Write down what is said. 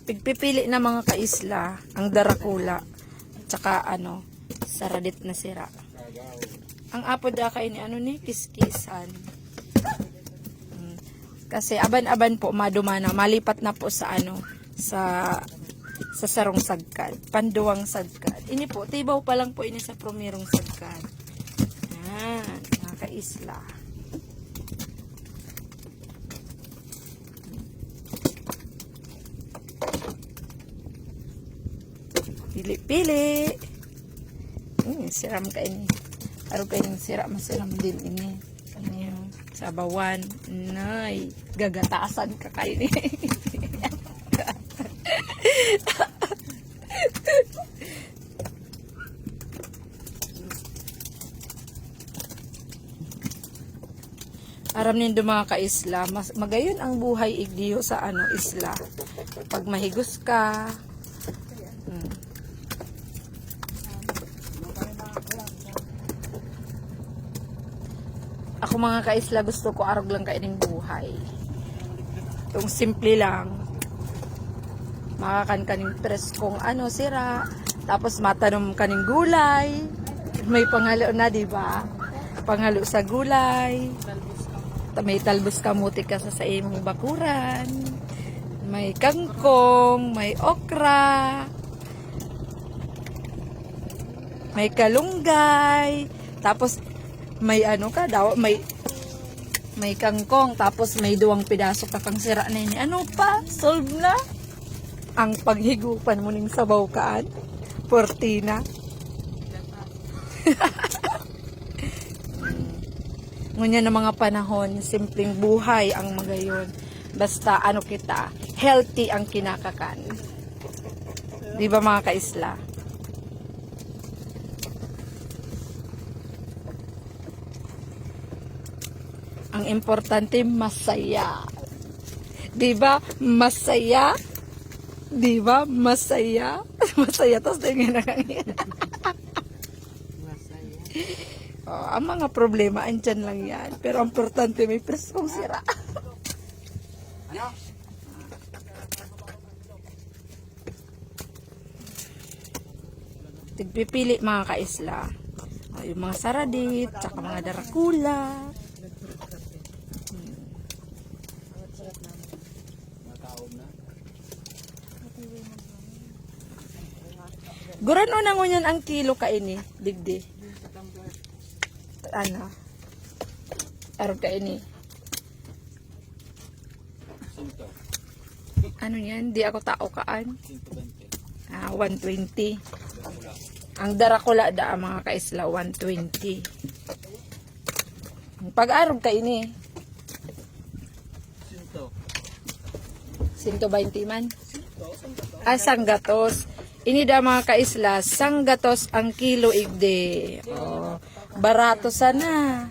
Pigpipili na mga kaisla, ang darakula, tsaka saradit na sira. Ang apod akay ni ni kiskisan. Kasi aban-aban po madumana, malipat na po sa sa sarong sagkad, panduwang sagkad. Ini po, tibaw pa lang po ini sa promirong sagkad. Yan, mga kaisla. Pili-pili. Siram ka ini. Araw ka yung sira, masiram din ini. Ano yung sabawan. Nay, gagatasan ka kayo ni. Aram nindo mga kaisla, magayon ang buhay igdiyo sa isla. Pag mahigos ka, ako mga kaisla, gusto ko arog lang kaining buhay. Itong simple lang. Makakan kaning preskong sira. Tapos matanom kaning gulay. May pangalo na, di ba? Pangalo sa gulay. May talbos kamuti ka sa imong bakuran. May kangkong, may okra. May kalunggay. Tapos may may kangkong, tapos may duwang pidaso ka kang sira na ini. Ano pa? Solve na. Ang paghigupan mo ning sabaw kaan. Portina. Ngunyan na mga panahon, simpleng buhay ang magayon. Basta kita, healthy ang kinakakan. Di ba mga kaisla? Ang importante, masaya. Di ba? Masaya. Di ba? Masaya. Masaya. Tapos tingin na kanya. Ang mga problema, andyan lang yan. Pero ang importante, may preskong sira. Tigpipili mga kaisla. Yung mga saradit, tsaka mga darakula. Gurano na ngunyan ang kilo kaini, digdi. Arog kaini. Ano yan? Di ako tao kaan. 120. Ang darakula mga kaisla, 120. Pag-arog kaini. 120 man. Sanggatos. Ini mga kaisla, sanggatos ang kilo igde. Barato sana.